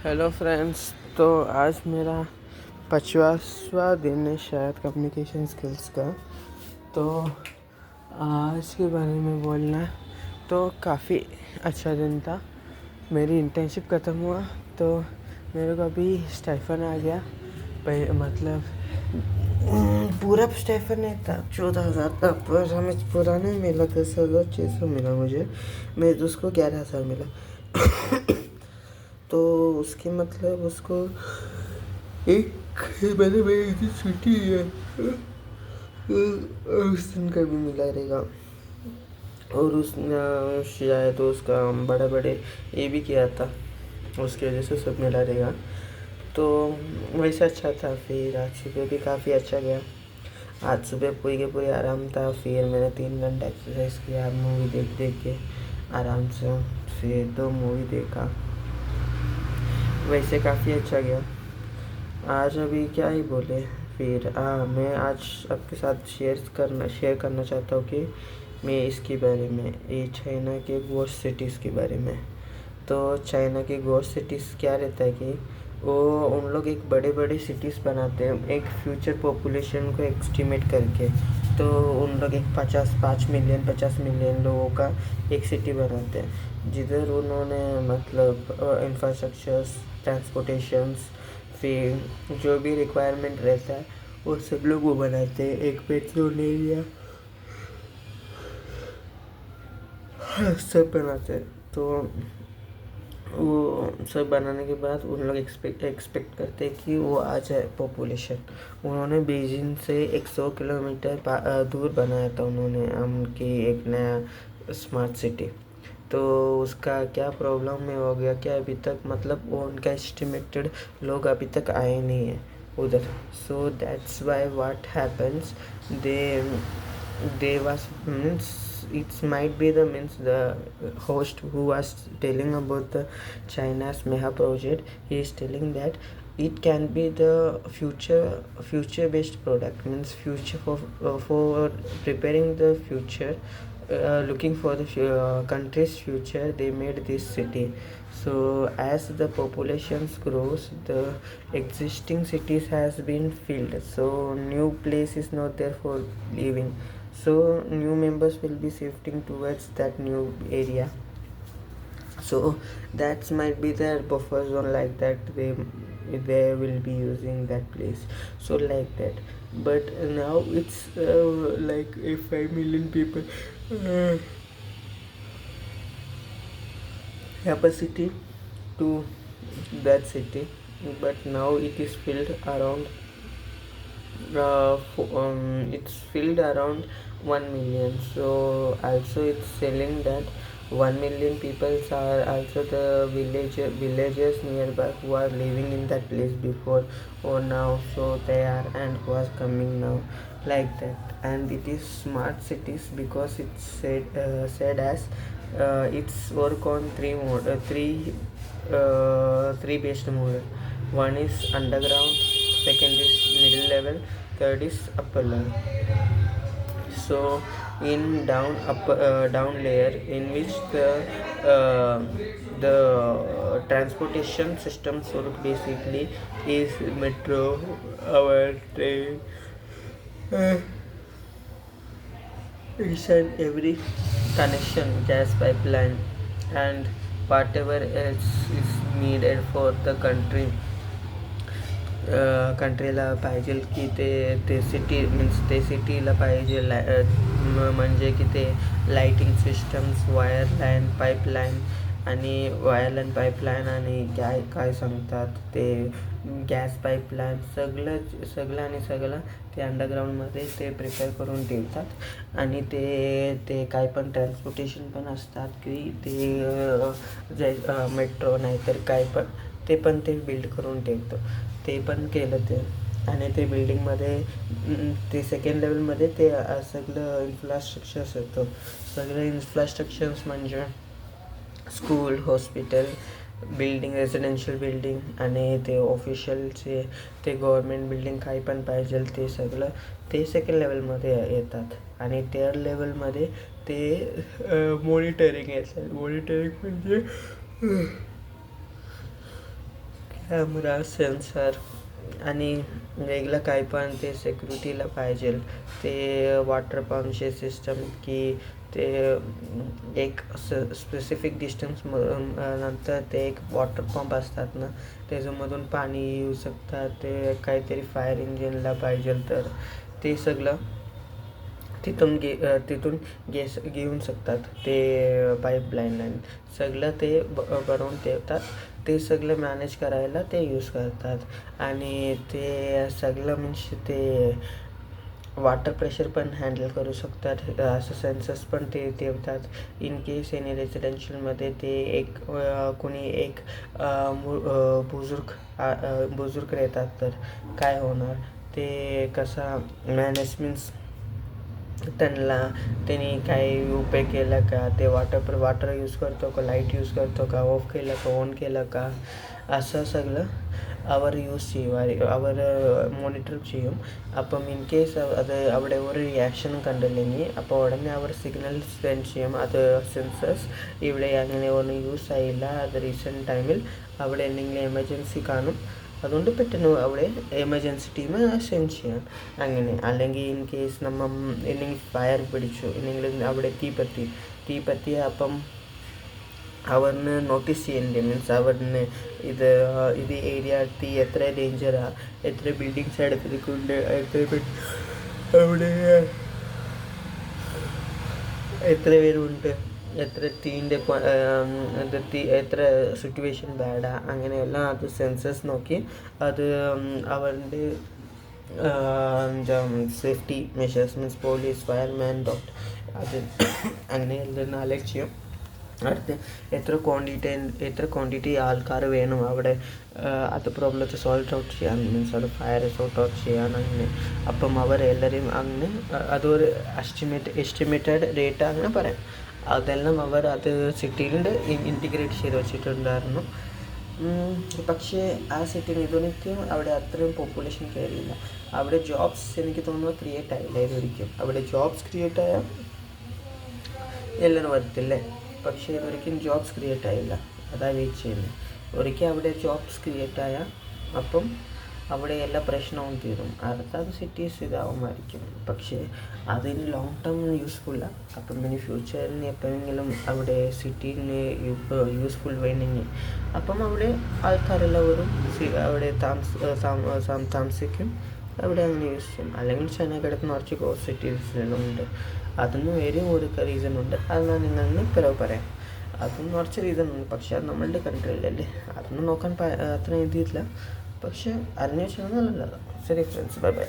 Hello friends. तो आज मेरा 50वां दिन है शायद कम्युनिकेशन स्किल्स का। तो आज के बारे में बोलना तो काफ़ी अच्छा दिन था। मेरी इंटर्नशिप ख़त्म हुआ तो मेरे को अभी स्टाइफन आ गया। मतलब पूरा स्टाइफन नहीं था, 14,000 था, पर हमें पूरा नहीं मिला, 10,600 मिला मुझे। मेरे दोस्त को 11,000 मिला। तो उसकी मतलब उसको एक मैंने एक दिन छुट्टी है, उस दिन का भी मिला रहेगा। और उस शायद तो उसका बड़े बड़े ये भी किया था, उसकी वजह से सब मिला रहेगा। तो वैसे अच्छा था। फिर आज सुबह भी काफ़ी अच्छा गया। आज सुबह पूरी के पूरी आराम था। फिर मैंने 3 घंटा एक्सरसाइज किया, मूवी देख देख के आराम से। फिर 2 मूवी देखा, वैसे काफ़ी अच्छा गया। आज अभी क्या ही बोले। फिर मैं आज आपके साथ शेयर करना चाहता हूँ कि मैं इसके बारे में, ये चाइना के गोस्ट सिटीज़ के बारे में। तो चाइना के गोस्ट सिटीज़ क्या रहता है कि वो उन लोग एक बड़े बड़े सिटीज़ बनाते हैं एक फ्यूचर पॉपुलेशन को एस्टिमेट करके। तो उन लोग एक 5 मिलियन 50 मिलियन लोगों का एक सिटी बनाते हैं, जिधर उन्होंने मतलब इंफ्रास्ट्रक्चर्स, ट्रांसपोर्टेशंस, फिर जो भी रिक्वायरमेंट रहता है वो सब लोग वो बनाते हैं। एक पेट्रोल एरिया सब बनाते हैं। तो वो सब बनाने के बाद उन लोग एक्सपेक्ट करते हैं कि वो आ जाए पॉपुलेशन। उन्होंने बीजिंग से 100 किलोमीटर दूर बनाया था उन्होंने उनकी एक नया स्मार्ट सिटी। तो उसका क्या प्रॉब्लम में हो गया कि अभी तक मतलब वो उनका एस्टिमेटेड लोग अभी तक आए नहीं है उधर। So that's why what happens, they they was means it might be the means the host who was telling about the China's Meha project. He is telling that it can be the future based product, means future for preparing the future, looking for the country's future. They made this city. So as the populations grows, the existing cities has been filled, so new place is not there for living. So new members will be shifting towards that new area. So that might be their buffer zone, like that they will be using that place. So like that. But now it's like a 5 million people capacity to that city. But now it is filled around it's filled around 1 million. So also it's selling that 1 million people are also the villagers nearby who are living in that place before or now. So they are, and who are coming now, like that. And it is smart cities because it's said as it's work on three based model. One is underground, second is middle level, third is upper level. So in down layer, in which the transportation system work basically is metro, our train, each and every connection, gas pipeline, and whatever else is needed for the कंट्रीला पाहिजे की ते city means ते सिटीला पाहिजे म्हणजे की ते lighting systems, wire line, pipeline आणि wire line, pipeline आणि काय सांगतात ते गॅस पाईपलाईन, सगळं आणि सगळं ते अंडरग्राऊंडमध्ये ते प्रिपेअर करून ठेवतात. आणि ते काय पण ट्रान्सपोर्टेशन पण असतात की ते मेट्रो नाहीतर काय पण ते पण ते बिल्ड करून ठेवतो. ते पण केलं ते. आणि ते बिल्डिंगमध्ये ते सेकंड लेवलमध्ये ते सगळं इन्फ्रास्ट्रक्चर्स येतो. सगळे इन्फ्रास्ट्रक्चर्स म्हणजे school, hospital, building, residential building आणि ते ऑफिशियलचे ते गव्हर्मेंट बिल्डिंग काही पण पाहिजे ते सगळं ते सेकंड लेवलमध्ये येतात. आणि थर्ड लेवलमध्ये ते मॉनिटरिंग येतात. मॉनिटरिंग म्हणजे कॅमेरा सेन्सर आणि वेगळं काही पण ते सिक्युरिटीला पाहिजे. ते वॉटर पंपचे सिस्टम की ते एक स्पेसिफिक डिस्टन्स नंतर ते एक वॉटर पंप असतात ना, त्याच्यामधून पाणी येऊ शकतात. ते काहीतरी फायर इंजिनला पाहिजे तर ते सगळं तिथून घेऊन शकतात. ते पाईपलाईन सगळं ते बनवून ठेवतात. ते सगळं मॅनेज करायला ते यूज करतात. आणि ते सगळं मीन्स ते वॉटर प्रेशर पण हँडल करू शकतात. असं सेन्सर्स पण ते ठेवतात. इन केस एनी रेसिडेन्शियलमध्ये ते एक कोणी एक बुजुर्ग राहतात तर काय होणार, ते कसा मॅनेज मीन्स त्यांनी काही उपाय केला का, ते वाटर यूज करतो का, लाईट यूज करतो का, ऑफ केलं का, ऑन केलं का, असं सगळं അവർ യൂസ് ചെയ്യും. അവർ മോണിറ്റർ ചെയ്യും. അപ്പം ഇൻ കേസ് അത് അവിടെ ഒരു റിയാക്ഷനും കണ്ടില്ലെങ്കിൽ അപ്പോൾ ഉടനെ അവർ സിഗ്നൽ സെൻഡ് ചെയ്യും. അത് സെൻസേഴ്സ് ഇവിടെ അങ്ങനെ ഒന്നും യൂസ് ആയില്ല, അത് റീസെൻറ്റ് ടൈമിൽ അവിടെ എന്തെങ്കിലും എമർജൻസി കാണും, അതുകൊണ്ട് പെട്ടെന്ന് അവിടെ എമർജൻസി ടീം സെൻഡ് ചെയ്യാം അങ്ങനെ. അല്ലെങ്കിൽ ഇൻ കേസ് എന്തെങ്കിലും ഫയർ പിടിച്ചു, എന്തെങ്കിലും അവിടെ തീ അപ്പം അവരിന് നോട്ടീസ് ചെയ്യേണ്ടി, മീൻസ് അവരിന് ഇത് ഏരിയ തീ എത്ര ഡേഞ്ചറാണ്, എത്ര ബിൽഡിങ്സ് അടുത്തിരിക്കുന്നുണ്ട്, അവിടെ എത്ര പേരുണ്ട്, എത്ര തീൻ്റെ എത്ര സിറ്റുവേഷൻ ബാഡാ, അങ്ങനെയെല്ലാം അത് സെൻസേഴ്സ് നോക്കി അത് അവരുടെ safety measures means police, fireman, doctor അത് അങ്ങനെയെല്ലാം അലർട്ട് ചെയ്യും. അടുത്ത് എത്ര ക്വാണ്ടിറ്റി ആൾക്കാർ വേണം അവിടെ അത് പ്രോബ്ലത്തെ സോൾവ് ഔട്ട് ചെയ്യാൻ, മീൻസ് അത് ഫയർ സോർട്ട് ഔട്ട് ചെയ്യാൻ അങ്ങനെ. അപ്പം അവരെല്ലാവരും അങ്ങനെ അതൊരു എസ്റ്റിമേറ്റഡ് ഡേറ്റ അങ്ങനെ പറയാം. അതെല്ലാം അവർ അത് സിറ്റിയിൽ ഇൻറ്റിഗ്രേറ്റ് ചെയ്ത് വെച്ചിട്ടുണ്ടായിരുന്നു. പക്ഷേ ആ സിറ്റിയിൽ ഇതൊരിക്കലും അവിടെ അത്രയും പോപ്പുലേഷൻ കയറിയില്ല. അവിടെ ജോബ്സ് എനിക്ക് തോന്നുന്നു ക്രിയേറ്റ് ആയില്ല ഇതൊരിക്കും. അവിടെ ജോബ്സ് ക്രിയേറ്റ് ആയാൽ എല്ലാവരും വരത്തില്ലേ, പക്ഷേ ഇതൊരിക്കലും ജോബ്സ് ക്രിയേറ്റ് ആയില്ല. അതാ വെയിറ്റ് ചെയ്യുന്നത്. ഒരിക്കൽ അവിടെ ജോബ്സ് ക്രിയേറ്റ് ആയാൽ അപ്പം അവിടെ എല്ലാ പ്രശ്നവും തീരും. അടുത്തത് സിറ്റീസ് ഇതാവുമായിരിക്കും, പക്ഷേ അതിന് ലോങ് ടേം യൂസ്ഫുള്ള. അപ്പം പിന്നെ ഫ്യൂച്ചറിന് എപ്പോഴെങ്കിലും അവിടെ സിറ്റീന് യൂസ്ഫുൾ വേണമെങ്കിൽ അപ്പം അവിടെ ആൾക്കാരെല്ലാവരും അവിടെ താമസിക്കും, അവിടെ അങ്ങനെ യൂസ് ചെയ്യും. അല്ലെങ്കിൽ ചെന്നൈക്കടുത്ത് കുറച്ച് കോസ്റ്റ് സിറ്റീസിലുണ്ട്. അതിന് വേറെ ഒരു റീസൺ ഉണ്ട്, അത് ഞാൻ നിങ്ങളിൽ പിറവ് പറയാം. അതും കുറച്ച് റീസൺ ഉണ്ട്, പക്ഷേ അത് നമ്മളുടെ കൺട്രിയിലല്ലേ, അതൊന്നും നോക്കാൻ അത്ര എഴുതിയിട്ടില്ല. പക്ഷേ അറിഞ്ഞു വെച്ചാൽ നല്ലതാണ്. ശരി ഫ്രണ്ട്സ്, ബൈ ബൈ.